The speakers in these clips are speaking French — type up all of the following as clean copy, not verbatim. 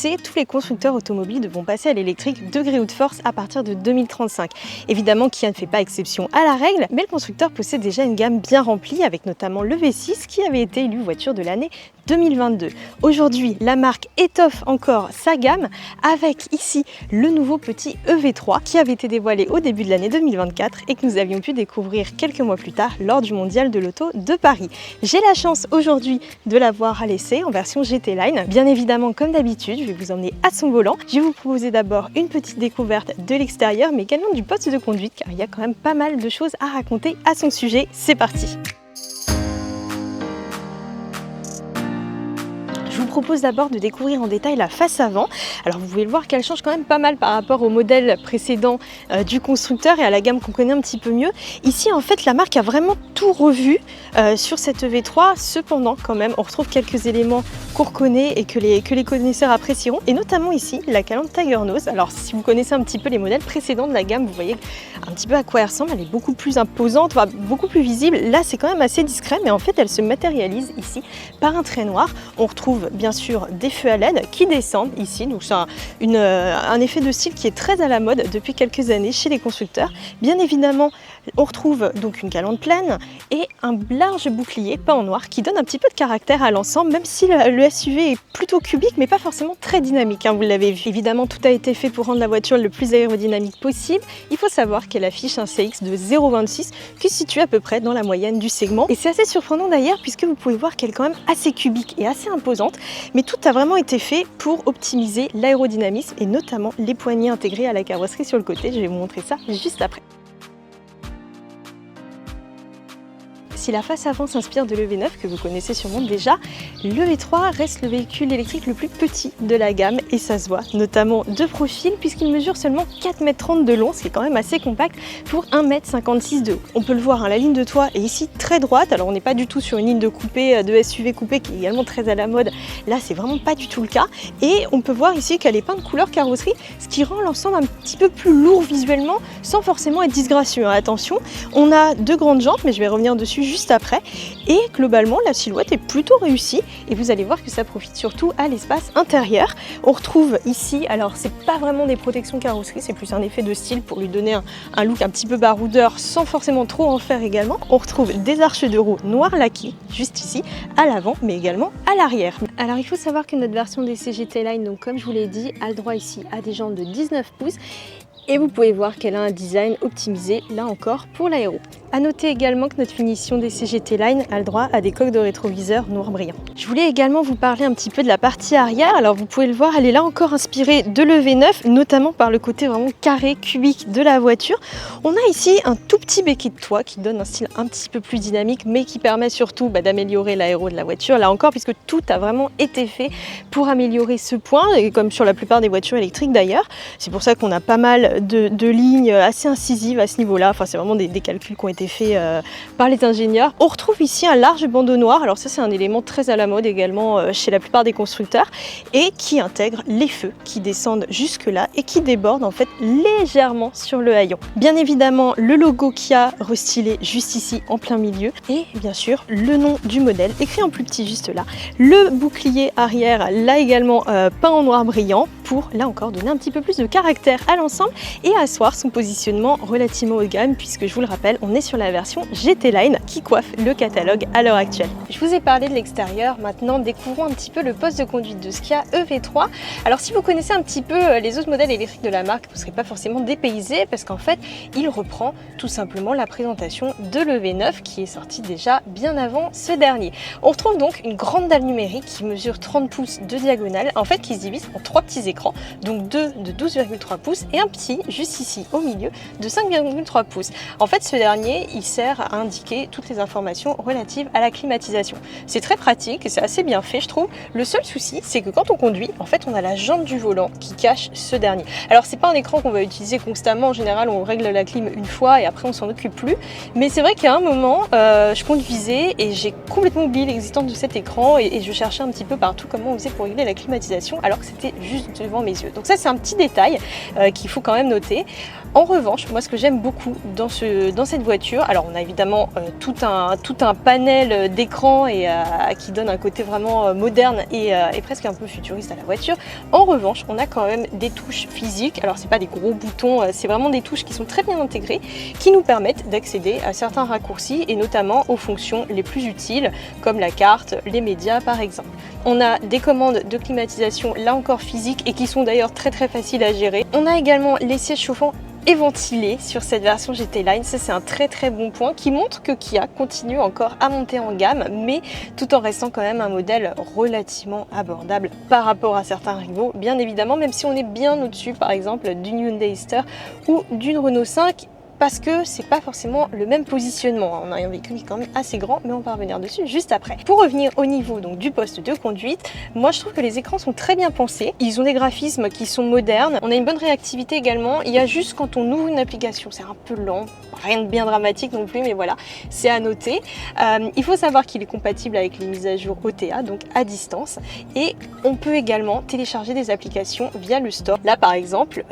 sait, tous les constructeurs automobiles devront passer à l'électrique de gré ou de force à partir de 2035. Évidemment, Kia ne fait pas exception à la règle, mais le constructeur possède déjà une gamme bien remplie avec notamment le V6 qui avait été élu voiture de l'année 2022. Aujourd'hui, la marque étoffe encore sa gamme avec ici le nouveau petit EV3 qui avait été dévoilé au début de l'année 2024 et que nous avions pu découvrir quelques mois plus tard lors du Mondial de l'Auto de Paris. J'ai la chance aujourd'hui de l'avoir à l'essai en version GT Line. Bien évidemment, comme d'habitude, je vais vous emmener à son volant. Je vais vous proposer d'abord une petite découverte de l'extérieur, mais également du poste de conduite, car il y a quand même pas mal de choses à raconter à son sujet. C'est parti! Je vous propose d'abord de découvrir en détail la face avant. Alors vous pouvez le voir qu'elle change quand même pas mal par rapport au modèle précédent du constructeur et à la gamme qu'on connaît un petit peu mieux. Ici en fait la marque a vraiment tout revu sur cette EV3. Cependant quand même on retrouve quelques éléments qu'on reconnaît et que les connaisseurs apprécieront. Et notamment ici la calandre Tiger Nose. Alors si vous connaissez un petit peu les modèles précédents de la gamme, vous voyez un petit peu à quoi elle ressemble. Elle est beaucoup plus imposante, enfin, beaucoup plus visible. Là c'est quand même assez discret, mais en fait elle se matérialise ici par un trait noir. On retrouve bien sûr des feux à LED qui descendent ici, donc c'est un effet de style qui est très à la mode depuis quelques années chez les constructeurs. Bien évidemment, on retrouve donc une calandre pleine et un large bouclier peint en noir qui donne un petit peu de caractère à l'ensemble, même si le SUV est plutôt cubique mais pas forcément très dynamique, hein, vous l'avez vu. Évidemment, tout a été fait pour rendre la voiture le plus aérodynamique possible. Il faut savoir qu'elle affiche un CX de 0,26 qui se situe à peu près dans la moyenne du segment. Et c'est assez surprenant d'ailleurs puisque vous pouvez voir qu'elle est quand même assez cubique et assez imposante. Mais tout a vraiment été fait pour optimiser l'aérodynamisme et notamment les poignées intégrées à la carrosserie sur le côté. Je vais vous montrer ça juste après. Si la face avant s'inspire de l'EV9 que vous connaissez sûrement déjà, le V3 reste le véhicule électrique le plus petit de la gamme et ça se voit notamment de profil puisqu'il mesure seulement 4,30 m de long, ce qui est quand même assez compact pour 1,56 m de haut. On peut le voir, hein, la ligne de toit est ici très droite, alors on n'est pas du tout sur une ligne de coupé, de SUV coupé qui est également très à la mode, là c'est vraiment pas du tout le cas et on peut voir ici qu'elle est peinte couleur carrosserie, ce qui rend l'ensemble un petit peu plus lourd visuellement sans forcément être disgracieux, hein. Attention, on a deux grandes jantes mais je vais revenir dessus juste après et globalement la silhouette est plutôt réussie et vous allez voir que ça profite surtout à l'espace intérieur. On retrouve ici, alors c'est pas vraiment des protections carrosserie, c'est plus un effet de style pour lui donner un look un petit peu baroudeur sans forcément trop en faire également. On retrouve des arches de roue noir laqué juste ici à l'avant mais également à l'arrière. Alors il faut savoir que notre version des GT Line, donc comme je vous l'ai dit, a le droit ici à des jantes de 19 pouces et vous pouvez voir qu'elle a un design optimisé là encore pour l'aéro. A noter également que notre finition des GT Line a le droit à des coques de rétroviseur noir brillant. Je voulais également vous parler un petit peu de la partie arrière. Alors vous pouvez le voir, elle est là encore inspirée de l'EV9, notamment par le côté vraiment carré, cubique de la voiture. On a ici un tout petit béquet de toit qui donne un style un petit peu plus dynamique, mais qui permet surtout d'améliorer l'aéro de la voiture. Là encore, puisque tout a vraiment été fait pour améliorer ce point, et comme sur la plupart des voitures électriques d'ailleurs. C'est pour ça qu'on a pas mal de lignes assez incisives à ce niveau-là. Enfin, c'est vraiment des calculs qui ont été fait par les ingénieurs. On retrouve ici un large bandeau noir, alors ça c'est un élément très à la mode également chez la plupart des constructeurs et qui intègre les feux qui descendent jusque là et qui débordent en fait légèrement sur le haillon. Bien évidemment le logo Kia restylé juste ici en plein milieu et bien sûr le nom du modèle écrit en plus petit juste là. Le bouclier arrière là également peint en noir brillant pour là encore donner un petit peu plus de caractère à l'ensemble et asseoir son positionnement relativement haut de gamme puisque je vous le rappelle on est sur la version GT Line qui coiffe le catalogue à l'heure actuelle. Je vous ai parlé de l'extérieur, maintenant découvrons un petit peu le poste de conduite de ce Kia EV3. Alors si vous connaissez un petit peu les autres modèles électriques de la marque, vous ne serez pas forcément dépaysé parce qu'en fait il reprend tout simplement la présentation de l'EV9 qui est sorti déjà bien avant ce dernier. On retrouve donc une grande dalle numérique qui mesure 30 pouces de diagonale, en fait qui se divise en trois petits écrans, donc deux de 12,3 pouces et un petit juste ici au milieu de 5,3 pouces. En fait ce dernier il sert à indiquer toutes les informations relatives à la climatisation. C'est très pratique et c'est assez bien fait je trouve. Le seul souci c'est que quand on conduit, en fait on a la jante du volant qui cache ce dernier. Alors c'est pas un écran qu'on va utiliser constamment, en général on règle la clim une fois et après on s'en occupe plus. Mais c'est vrai qu'à un moment je conduisais et j'ai complètement oublié l'existence de cet écran et je cherchais un petit peu partout comment on faisait pour régler la climatisation alors que c'était juste devant mes yeux. Donc ça c'est un petit détail qu'il faut quand même noter. En revanche, moi ce que j'aime beaucoup dans cette voiture, alors on a évidemment tout un panel d'écran et qui donne un côté vraiment moderne et presque un peu futuriste à la voiture. En revanche, on a quand même des touches physiques, alors c'est pas des gros boutons, c'est vraiment des touches qui sont très bien intégrées, qui nous permettent d'accéder à certains raccourcis et notamment aux fonctions les plus utiles, comme la carte, les médias par exemple. On a des commandes de climatisation, là encore physiques, et qui sont d'ailleurs très faciles à gérer. On a également les sièges chauffants et ventilé sur cette version GT Line. Ça c'est un très bon point qui montre que Kia continue encore à monter en gamme, mais tout en restant quand même un modèle relativement abordable par rapport à certains rivaux, bien évidemment, même si on est bien au-dessus par exemple d'une Hyundai Easter ou d'une Renault 5, parce que c'est pas forcément le même positionnement. On a un véhicule qui est quand même assez grand, mais on va revenir dessus juste après. Pour revenir au niveau donc du poste de conduite, moi je trouve que les écrans sont très bien pensés. Ils ont des graphismes qui sont modernes. On a une bonne réactivité également. Il y a juste quand on ouvre une application, c'est un peu lent. Rien de bien dramatique non plus, mais voilà, c'est à noter. Il faut savoir qu'il est compatible avec les mises à jour OTA, donc à distance. Et on peut également télécharger des applications via le store. Là par exemple,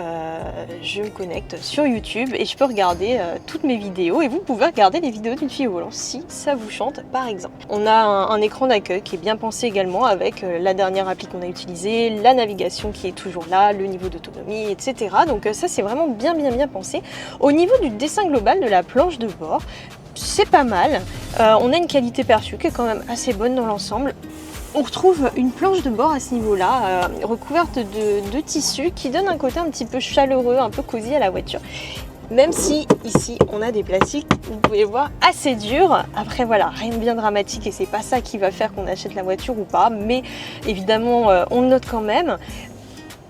je me connecte sur YouTube et je peux regarder toutes mes vidéos, et vous pouvez regarder les vidéos d'une fille au volant si ça vous chante par exemple. On a un écran d'accueil qui est bien pensé également avec la dernière appli qu'on a utilisée, la navigation qui est toujours là, le niveau d'autonomie, etc. Donc ça c'est vraiment bien pensé. Au niveau du dessin global de la planche de bord, c'est pas mal. On a une qualité perçue qui est quand même assez bonne dans l'ensemble. On retrouve une planche de bord à ce niveau-là, recouverte de tissu qui donne un côté un petit peu chaleureux, un peu cosy à la voiture. Même si ici on a des plastiques, vous pouvez voir, assez durs. Après voilà, rien de bien dramatique et c'est pas ça qui va faire qu'on achète la voiture ou pas, mais évidemment on le note quand même.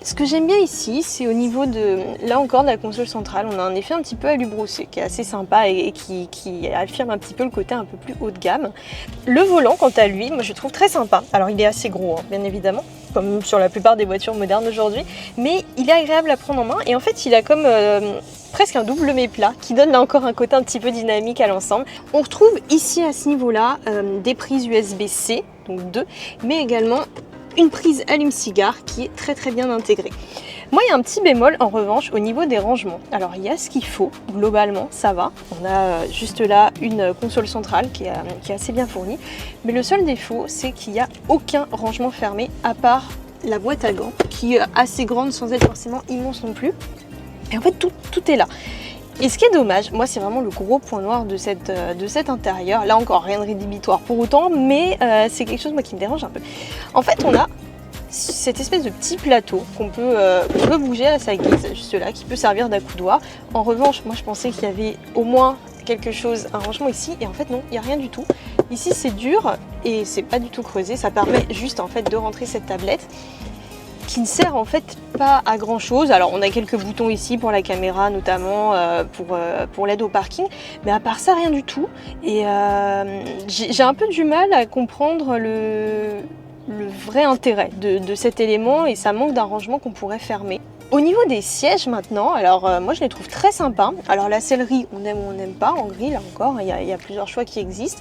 Ce que j'aime bien ici, c'est au niveau de, là encore, de la console centrale, on a un effet un petit peu alu brossé qui est assez sympa et qui affirme un petit peu le côté un peu plus haut de gamme. Le volant, quant à lui, moi je le trouve très sympa. Alors il est assez gros, hein, bien évidemment, comme sur la plupart des voitures modernes aujourd'hui, mais il est agréable à prendre en main et en fait il a comme presque un double méplat qui donne là encore un côté un petit peu dynamique à l'ensemble. On retrouve ici à ce niveau-là des prises USB-C, donc 2, mais également une prise allume-cigare qui est très bien intégrée. Moi, il y a un petit bémol en revanche au niveau des rangements. Alors, il y a ce qu'il faut, globalement, ça va. On a juste là une console centrale qui est assez bien fournie. Mais le seul défaut, c'est qu'il n'y a aucun rangement fermé à part la boîte à gants, qui est assez grande sans être forcément immense non plus. Et en fait, tout est là. Et ce qui est dommage, moi c'est vraiment le gros point noir de cet intérieur. Là encore, rien de rédhibitoire pour autant, mais c'est quelque chose moi qui me dérange un peu. En fait, on a cette espèce de petit plateau qu'on peut bouger à sa guise, juste là, qui peut servir d'accoudoir. En revanche, moi je pensais qu'il y avait au moins quelque chose, un rangement ici, et en fait non, il n'y a rien du tout. Ici c'est dur et c'est pas du tout creusé, ça permet juste en fait de rentrer cette tablette, qui ne sert en fait pas à grand chose. Alors on a quelques boutons ici pour la caméra notamment, pour l'aide au parking, mais à part ça rien du tout. Et j'ai un peu du mal à comprendre le vrai intérêt de cet élément, et ça manque d'un rangement qu'on pourrait fermer. Au niveau des sièges maintenant, alors moi je les trouve très sympas. Alors la sellerie, on aime ou on n'aime pas, en gris là encore, il y a plusieurs choix qui existent.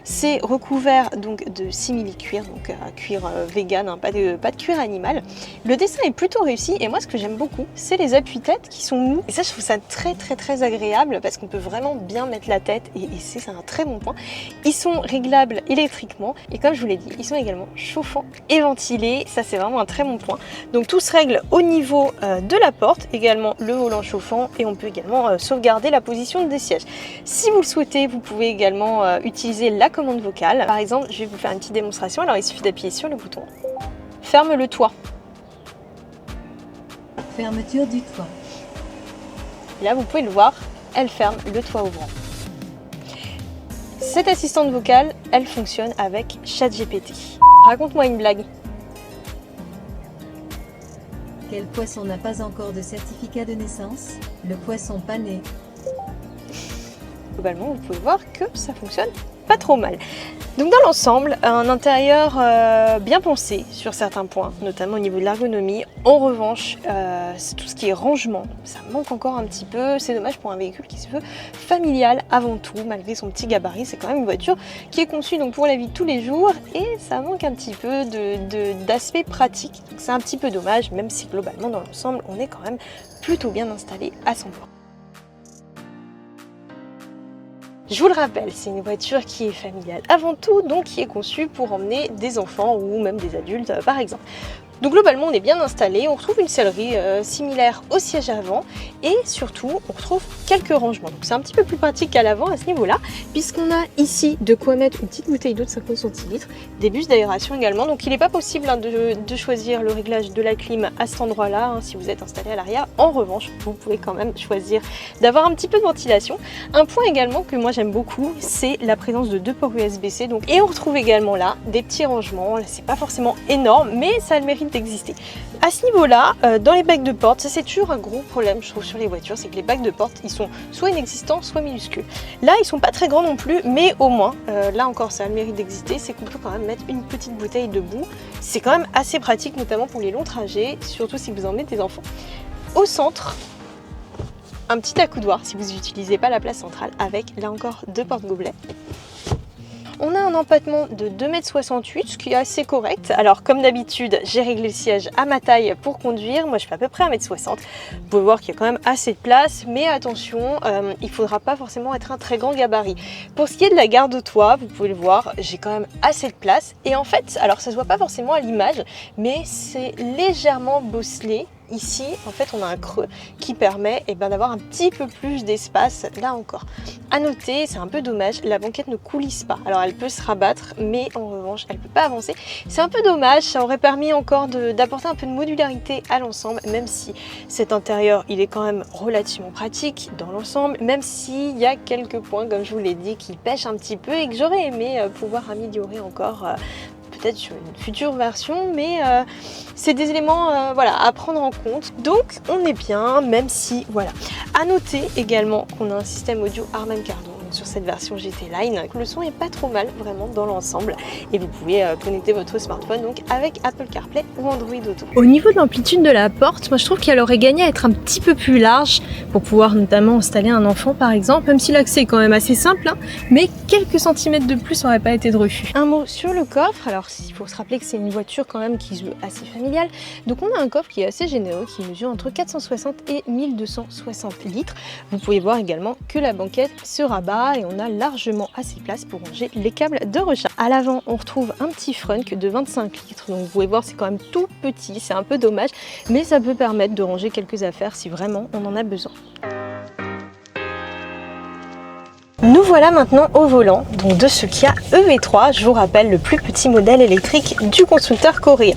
C'est recouvert donc de simili-cuir, donc cuir vegan, hein, pas de cuir animal. Le dessin est plutôt réussi et moi ce que j'aime beaucoup, c'est les appuis-têtes qui sont mous. Et ça je trouve ça très agréable parce qu'on peut vraiment bien mettre la tête et c'est un très bon point. Ils sont réglables électriquement et comme je vous l'ai dit, ils sont également chauffants et ventilés. Ça c'est vraiment un très bon point. Donc tout se règle au niveau de la porte, également le volant chauffant, et on peut également sauvegarder la position des sièges. Si vous le souhaitez, vous pouvez également utiliser la commande vocale. Par exemple, je vais vous faire une petite démonstration. Alors il suffit d'appuyer sur le bouton ferme le toit. Fermeture du toit. Et là vous pouvez le voir, elle ferme le toit ouvrant. Cette assistante vocale, elle fonctionne avec ChatGPT. Raconte-moi une blague. Quel poisson n'a pas encore de certificat de naissance? Le poisson pané. Globalement, vous pouvez voir que ça fonctionne pas trop mal. Donc dans l'ensemble, un intérieur bien pensé sur certains points, notamment au niveau de l'ergonomie. En revanche, tout ce qui est rangement, ça manque encore un petit peu. C'est dommage pour un véhicule qui se veut familial avant tout, malgré son petit gabarit. C'est quand même une voiture qui est conçue donc pour la vie de tous les jours et ça manque un petit peu d'aspect pratique. Donc c'est un petit peu dommage, même si globalement dans l'ensemble, on est quand même plutôt bien installé à son point. Je vous le rappelle, c'est une voiture qui est familiale avant tout, donc qui est conçue pour emmener des enfants ou même des adultes par exemple. Donc globalement on est bien installé, on retrouve une sellerie similaire au siège avant et surtout on retrouve quelques rangements. Donc c'est un petit peu plus pratique qu'à l'avant à ce niveau-là, puisqu'on a ici de quoi mettre une petite bouteille d'eau de 50 centilitres, des bus d'aération également. Donc il n'est pas possible de choisir le réglage de la clim à cet endroit-là si vous êtes installé à l'arrière. En revanche, vous pouvez quand même choisir d'avoir un petit peu de ventilation. Un point également que moi j'aime beaucoup, c'est la présence de 2 ports USB-C. Et on retrouve également là des petits rangements. Là c'est pas forcément énorme, mais ça a le mérite d'exister. À ce niveau-là, dans les bacs de porte, ça c'est toujours un gros problème je trouve sur les voitures, c'est que les bacs de porte ils sont soit inexistants, soit minuscules. Là ils sont pas très grands non plus, mais au moins, là encore ça a le mérite d'exister, c'est qu'on peut quand même mettre une petite bouteille debout. C'est quand même assez pratique, notamment pour les longs trajets, surtout si vous emmenez des enfants. Au centre, un petit accoudoir si vous n'utilisez pas la place centrale, avec là encore 2 porte-gobelets. On a un empattement de 2,68 m, ce qui est assez correct. Alors comme d'habitude, j'ai réglé le siège à ma taille pour conduire. Moi je fais à peu près 1,60 m. Vous pouvez voir qu'il y a quand même assez de place, mais attention, il ne faudra pas forcément être un très grand gabarit. Pour ce qui est de la garde au toit, vous pouvez le voir, j'ai quand même assez de place. Et en fait, alors ça se voit pas forcément à l'image, mais c'est légèrement bosselé. Ici, en fait, on a un creux qui permet d'avoir un petit peu plus d'espace, là encore. À noter, c'est un peu dommage, la banquette ne coulisse pas. Alors, elle peut se rabattre, mais en revanche, elle ne peut pas avancer. C'est un peu dommage, ça aurait permis encore d'apporter un peu de modularité à l'ensemble, même si cet intérieur, il est quand même relativement pratique dans l'ensemble, même s'il y a quelques points, comme je vous l'ai dit, qui pêchent un petit peu et que j'aurais aimé pouvoir améliorer encore peut-être sur une future version, mais c'est des éléments voilà, à prendre en compte. Donc on est bien, même si voilà. À noter également qu'on a un système audio Harman Kardon sur cette version GT Line. Le son est pas trop mal vraiment dans l'ensemble et vous pouvez connecter votre smartphone donc avec Apple CarPlay ou Android Auto. Au niveau de l'amplitude de la porte, moi je trouve qu'elle aurait gagné à être un petit peu plus large pour pouvoir notamment installer un enfant par exemple, même si l'accès est quand même assez simple, mais quelques centimètres de plus n'auraient pas été de refus. Un mot sur le coffre. Alors il faut se rappeler que c'est une voiture quand même qui se veut assez familiale, donc on a un coffre qui est assez généreux, qui mesure entre 460 et 1260 litres. Vous pouvez voir également que la banquette se rabat et on a largement assez de place pour ranger les câbles de recharge. À l'avant, on retrouve un petit frunk de 25 litres, donc vous pouvez voir c'est quand même tout petit, c'est un peu dommage, mais ça peut permettre de ranger quelques affaires si vraiment on en a besoin. Nous voilà maintenant au volant donc de ce Kia EV3, je vous rappelle le plus petit modèle électrique du constructeur coréen.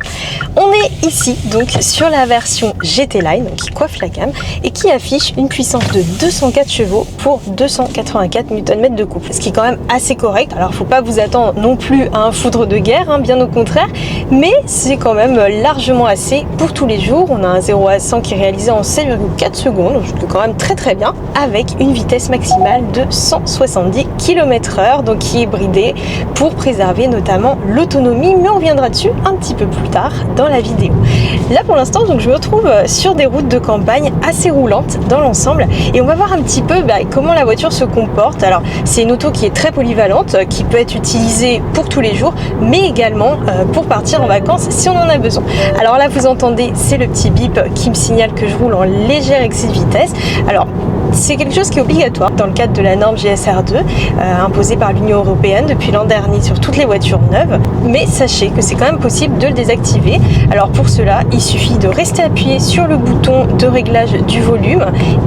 On est ici donc sur la version GT Line donc qui coiffe la gamme et qui affiche une puissance de 204 chevaux pour 284 Nm de couple, ce qui est quand même assez correct. Alors faut pas vous attendre non plus à un foudre de guerre, bien au contraire, mais c'est quand même largement assez pour tous les jours. On a un 0 à 100 qui est réalisé en 7,4 secondes, donc je trouve quand même très bien, avec une vitesse maximale de 170 km/h, donc qui est bridé pour préserver notamment l'autonomie, mais on reviendra dessus un petit peu plus tard dans la vidéo. Là pour l'instant donc je me retrouve sur des routes de campagne assez roulantes dans l'ensemble et on va voir un petit peu comment la voiture se comporte. Alors c'est une auto qui est très polyvalente, qui peut être utilisée pour tous les jours, mais également pour partir en vacances si on en a besoin. Alors là vous entendez, c'est le petit bip qui me signale que je roule en léger excès de vitesse. Alors c'est quelque chose qui est obligatoire dans le cadre de la norme GSR2 imposée par l'Union européenne depuis l'an dernier sur toutes les voitures neuves, mais sachez que c'est quand même possible de le désactiver. Alors pour cela il suffit de rester appuyé sur le bouton de réglage du volume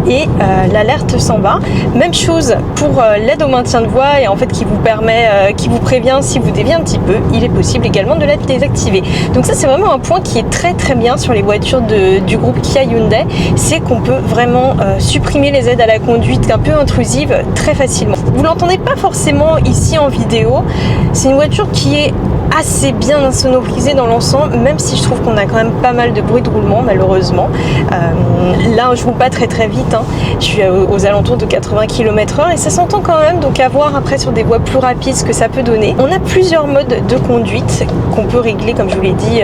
et l'alerte s'en va. Même chose pour l'aide au maintien de voie et en fait qui vous permet, qui vous prévient si vous déviez un petit peu, il est possible également de la désactiver. Donc ça c'est vraiment un point qui est très bien sur les voitures du groupe Kia Hyundai, c'est qu'on peut vraiment supprimer les aides à la conduite un peu intrusives très facilement. Vous l'entendez pas forcément ici en vidéo, c'est une voiture qui est assez bien insonorisée dans l'ensemble, même si je trouve qu'on a quand même pas mal de bruit de roulement malheureusement. Là je roule pas très vite, je suis aux alentours de 80 km/h et ça s'entend quand même, donc à voir après sur des voies plus rapides ce que ça peut donner. On a plusieurs modes de conduite qu'on peut régler comme je vous l'ai dit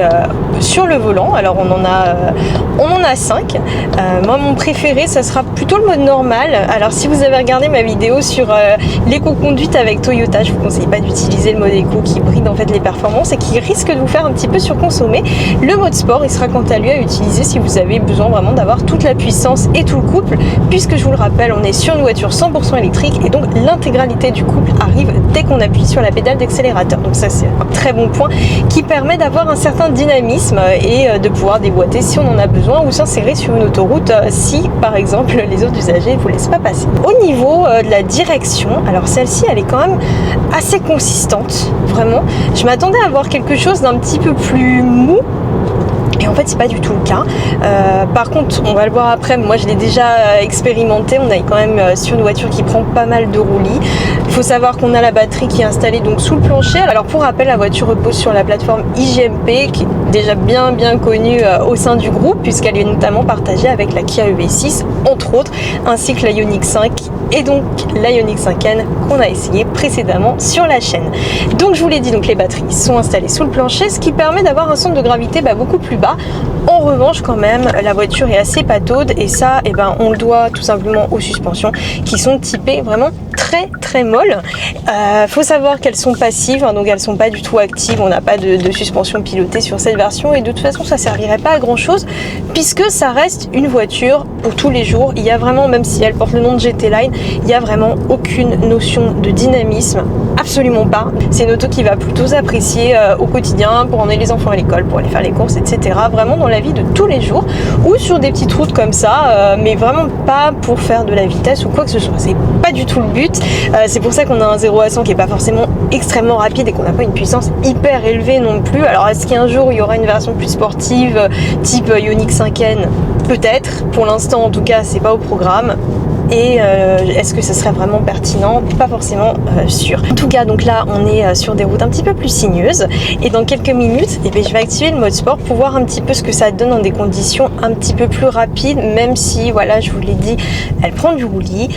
sur le volant. Alors on en a 5. Moi mon préféré ça sera plutôt le mode normal. Alors si vous avez regardé ma vidéo sur l'éco-conduite avec Toyota, je vous conseille pas d'utiliser le mode éco qui bride en fait les pare-chocs. performance et qui risque de vous faire un petit peu surconsommer. Le mode sport, il sera quant à lui à utiliser si vous avez besoin vraiment d'avoir toute la puissance et tout le couple, puisque je vous le rappelle, on est sur une voiture 100% électrique et donc l'intégralité du couple arrive dès qu'on appuie sur la pédale d'accélérateur. Donc ça, c'est un très bon point qui permet d'avoir un certain dynamisme et de pouvoir déboîter si on en a besoin ou s'insérer sur une autoroute si par exemple les autres usagers ne vous laissent pas passer. Au niveau de la direction, alors celle-ci elle est quand même assez consistante, vraiment. Je m'attendais à avoir quelque chose d'un petit peu plus mou. Et en fait, c'est pas du tout le cas. Par contre, on va le voir après, moi je l'ai déjà expérimenté. On est quand même sur une voiture qui prend pas mal de roulis. Il faut savoir qu'on a la batterie qui est installée donc sous le plancher. Alors pour rappel, la voiture repose sur la plateforme IGMP qui est déjà bien connue au sein du groupe puisqu'elle est notamment partagée avec la Kia EV6 entre autres, ainsi que la Ioniq 5 et donc la Ioniq 5N qu'on a essayé précédemment sur la chaîne. Donc je vous l'ai dit, donc les batteries sont installées sous le plancher, ce qui permet d'avoir un centre de gravité beaucoup plus bas. En revanche, quand même, la voiture est assez pataude et ça, on le doit tout simplement aux suspensions qui sont typées vraiment très molles. Faut savoir qu'elles sont passives, hein, donc elles sont pas du tout actives. On n'a pas de suspension pilotée sur cette version et de toute façon, ça servirait pas à grand chose puisque ça reste une voiture pour tous les jours. Il y a vraiment, même si elle porte le nom de GT Line, il y a vraiment aucune notion de dynamisme, absolument pas. C'est une auto qui va plutôt s'apprécier au quotidien pour emmener les enfants à l'école, pour aller faire les courses, etc. Vraiment dans la vie de tous les jours ou sur des petites routes comme ça, mais vraiment pas pour faire de la vitesse ou quoi que ce soit. C'est pas du tout le but. C'est pour ça qu'on a un 0 à 100 qui est pas forcément extrêmement rapide et qu'on n'a pas une puissance hyper élevée non plus. Alors est-ce qu'un jour il y aura une version plus sportive type Ioniq 5N? Peut-être. Pour l'instant en tout cas c'est pas au programme. Et est-ce que ce serait vraiment pertinent? Pas forcément sûr. En tout cas, donc là, on est sur des routes un petit peu plus sinueuses. Et dans quelques minutes, je vais activer le mode sport pour voir un petit peu ce que ça donne dans des conditions un petit peu plus rapides, même si, voilà, je vous l'ai dit, elle prend du roulis.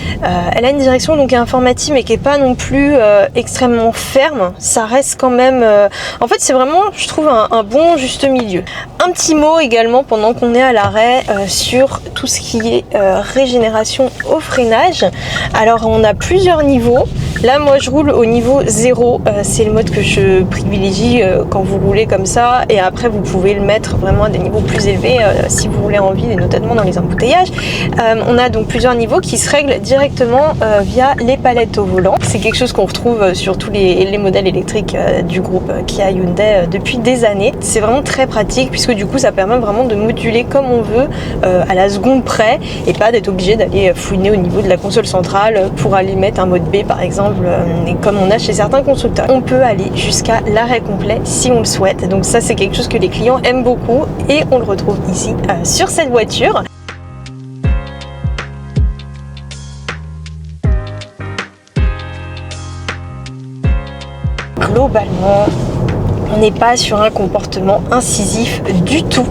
Elle a une direction donc informative, mais qui est pas non plus extrêmement ferme. Ça reste quand même... En fait, c'est vraiment, je trouve, un bon juste milieu. Un petit mot également, pendant qu'on est à l'arrêt, sur tout ce qui est régénération au freinage. Alors on a plusieurs niveaux. Là moi je roule au niveau 0, c'est le mode que je privilégie quand vous roulez comme ça, et après vous pouvez le mettre vraiment à des niveaux plus élevés si vous roulez en ville et notamment dans les embouteillages. On a donc plusieurs niveaux qui se règlent directement via les palettes au volant. C'est quelque chose qu'on retrouve sur tous les modèles électriques du groupe Kia Hyundai depuis des années. C'est vraiment très pratique puisque du coup ça permet vraiment de moduler comme on veut à la seconde près et pas d'être obligé d'aller fouiner au niveau de la console centrale pour aller mettre un mode B par exemple, comme on a chez certains constructeurs. On peut aller jusqu'à l'arrêt complet si on le souhaite. Donc ça c'est quelque chose que les clients aiment beaucoup et on le retrouve ici sur cette voiture. Globalement, on n'est pas sur un comportement incisif du tout.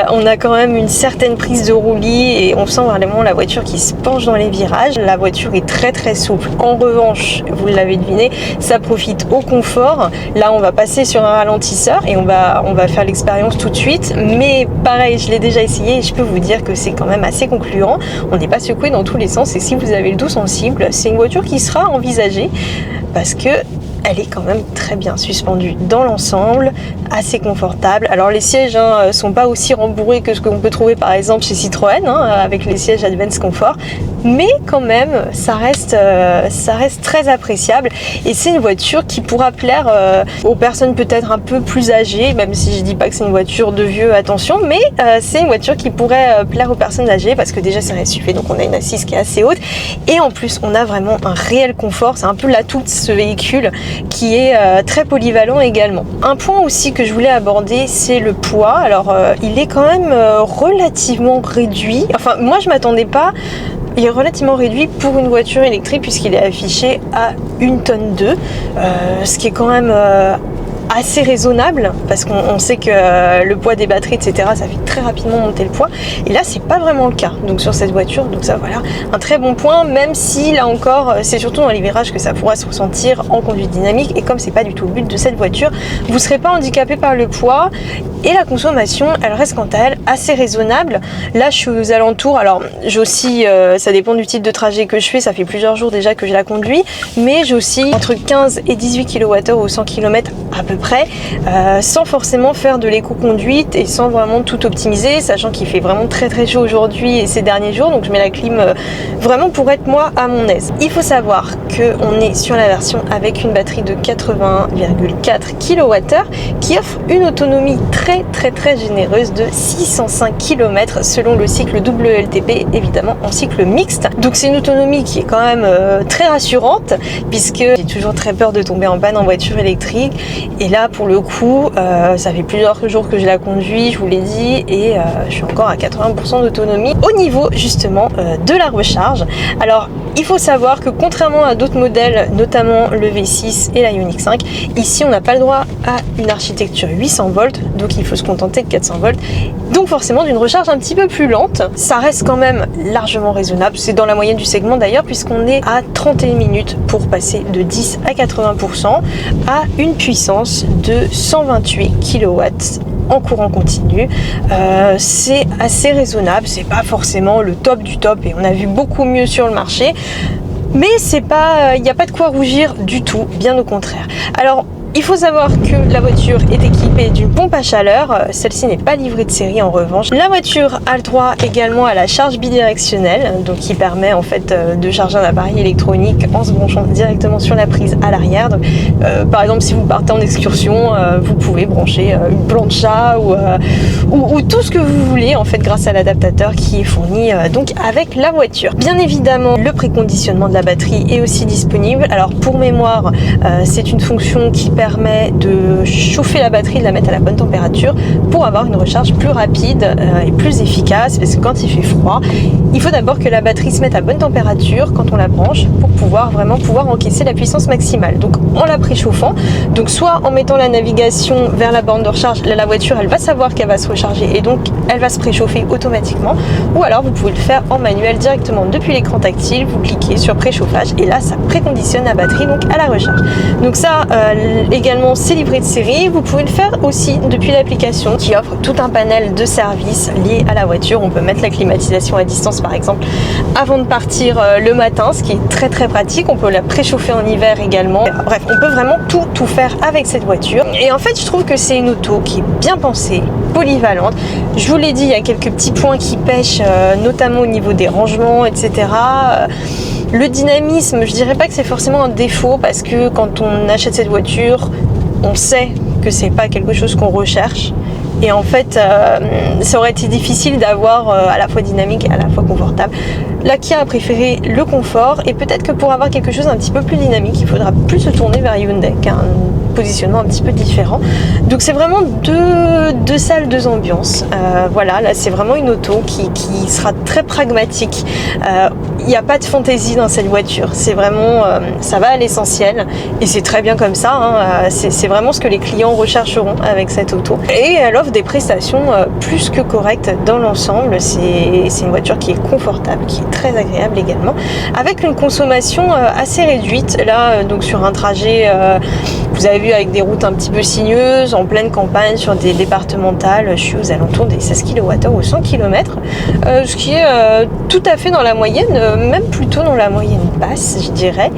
On a quand même une certaine prise de roulis et on sent vraiment la voiture qui se penche dans les virages. La voiture est très souple. En revanche, vous l'avez deviné, ça profite au confort. Là, on va passer sur un ralentisseur et on va faire l'expérience tout de suite. Mais pareil, je l'ai déjà essayé et je peux vous dire que c'est quand même assez concluant. On n'est pas secoué dans tous les sens et si vous avez le dos sensible, c'est une voiture qui sera envisagée parce que elle est quand même très bien suspendue dans l'ensemble, assez confortable. Alors les sièges sont pas aussi rembourrés que ce qu'on peut trouver par exemple chez Citroën avec les sièges Advance Comfort, mais quand même ça reste très appréciable et c'est une voiture qui pourra plaire aux personnes peut-être un peu plus âgées, même si je dis pas que c'est une voiture de vieux, attention, mais c'est une voiture qui pourrait plaire aux personnes âgées parce que déjà c'est un SUV, donc on a une assise qui est assez haute et en plus on a vraiment un réel confort. C'est un peu l'atout de ce véhicule qui est très polyvalent également. Un point aussi que je voulais aborder, c'est le poids. Alors il est quand même relativement réduit. Enfin moi je m'attendais pas. Il est relativement réduit pour une voiture électrique puisqu'il est affiché à 1,2 tonne, ce qui est quand même assez raisonnable parce qu'on sait que le poids des batteries, etc., ça fait très rapidement monter le poids. Et là, c'est pas vraiment le cas. Donc sur cette voiture, donc ça voilà, un très bon point, même si là encore, c'est surtout dans les virages que ça pourra se ressentir en conduite dynamique. Et comme c'est pas du tout le but de cette voiture, vous serez pas handicapé par le poids. Et la consommation, elle reste quant à elle assez raisonnable. Là, je suis aux alentours. Alors, j'ai aussi, ça dépend du type de trajet que je fais. Ça fait plusieurs jours déjà que je la conduis, mais j'ai aussi entre 15 et 18 kWh au 100 km à peu près, sans forcément faire de l'éco-conduite et sans vraiment tout optimiser, sachant qu'il fait vraiment très très chaud aujourd'hui et ces derniers jours, donc je mets la clim vraiment pour être moi à mon aise. Il faut savoir qu'on est sur la version avec une batterie de 81,4 kWh qui offre une autonomie très généreuse de 605 km selon le cycle WLTP, évidemment en cycle mixte. Donc c'est une autonomie qui est quand même très rassurante, puisque j'ai toujours très peur de tomber en panne en voiture électrique. Et là, pour le coup, ça fait plusieurs jours que je la conduis, je vous l'ai dit, et je suis encore à 80% d'autonomie au niveau justement de la recharge. Alors, il faut savoir que contrairement à d'autres modèles, notamment le V6 et la Ioniq 5, ici on n'a pas le droit à une architecture 800 volts, donc il faut se contenter de 400 volts. Donc forcément d'une recharge un petit peu plus lente. Ça reste quand même largement raisonnable, c'est dans la moyenne du segment d'ailleurs, puisqu'on est à 31 minutes pour passer de 10 à 80% à une puissance de 128 kW en courant continu. C'est assez raisonnable, c'est pas forcément le top du top et on a vu beaucoup mieux sur le marché, mais c'est pas, il n'y a pas de quoi rougir du tout, bien au contraire. Alors il faut savoir que la voiture est équipée d'une pompe à chaleur, celle-ci n'est pas livrée de série en revanche. La voiture a le droit également à la charge bidirectionnelle, donc qui permet en fait de charger un appareil électronique en se branchant directement sur la prise à l'arrière. Par exemple, si vous partez en excursion, vous pouvez brancher une plancha ou tout ce que vous voulez en fait grâce à l'adaptateur qui est fourni donc avec la voiture. Bien évidemment, le préconditionnement de la batterie est aussi disponible. Alors pour mémoire, c'est une fonction qui permet de chauffer la batterie, de la mettre à la bonne température pour avoir une recharge plus rapide et plus efficace, parce que quand il fait froid, il faut d'abord que la batterie se mette à bonne température quand on la branche pour pouvoir encaisser la puissance maximale. Donc en la préchauffant, donc soit en mettant la navigation vers la borne de recharge, là, la voiture elle va savoir qu'elle va se recharger et donc elle va se préchauffer automatiquement, ou alors vous pouvez le faire en manuel directement depuis l'écran tactile, vous cliquez sur préchauffage et là ça préconditionne la batterie donc à la recharge. Donc ça également c'est livré de série. Vous pouvez le faire aussi depuis l'application qui offre tout un panel de services liés à la voiture. On peut mettre la climatisation à distance par exemple avant de partir le matin, ce qui est très pratique. On peut la préchauffer en hiver également. Bref, on peut vraiment tout faire avec cette voiture. Et en fait je trouve que c'est une auto qui est bien pensée, polyvalente. Je vous l'ai dit, il y a quelques petits points qui pêchent, notamment au niveau des rangements, etc. Le dynamisme, je dirais pas que c'est forcément un défaut, parce que quand on achète cette voiture, on sait que c'est pas quelque chose qu'on recherche. Et en fait, ça aurait été difficile d'avoir à la fois dynamique et à la fois confortable. La Kia a préféré le confort, et peut-être que pour avoir quelque chose d'un petit peu plus dynamique, il faudra plus se tourner vers Hyundai, qui a un positionnement un petit peu différent. Donc c'est vraiment deux salles, deux ambiances. Voilà, là c'est vraiment une auto qui sera très pragmatique. Il n'y a pas de fantaisie dans cette voiture. C'est vraiment, ça va à l'essentiel, et c'est très bien comme ça. Hein. C'est vraiment ce que les clients rechercheront avec cette auto. Et elle offre des prestations plus que correctes dans l'ensemble. C'est une voiture qui est confortable, qui est très agréable également, avec une consommation assez réduite. Là, donc sur un trajet, vous avez vu, avec des routes un petit peu sinueuses, en pleine campagne, sur des départementales, je suis aux alentours des 16 kWh au 100 km, ce qui est tout à fait dans la moyenne, même plutôt dans la moyenne basse, je dirais,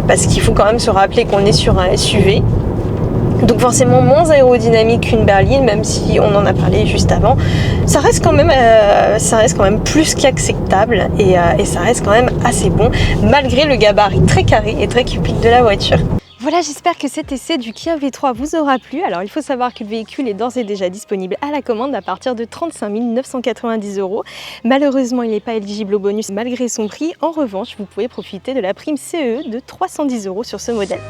parce qu'il faut quand même se rappeler qu'on est sur un SUV. Donc forcément moins aérodynamique qu'une berline, même si on en a parlé juste avant. Ça reste quand même plus qu'acceptable, et ça reste quand même assez bon, malgré le gabarit très carré et très cubique de la voiture. Voilà, j'espère que cet essai du Kia V3 vous aura plu. Alors il faut savoir que le véhicule est d'ores et déjà disponible à la commande à partir de 35 990 €. Malheureusement, il n'est pas éligible au bonus malgré son prix. En revanche, vous pouvez profiter de la prime CE de 310 € sur ce modèle.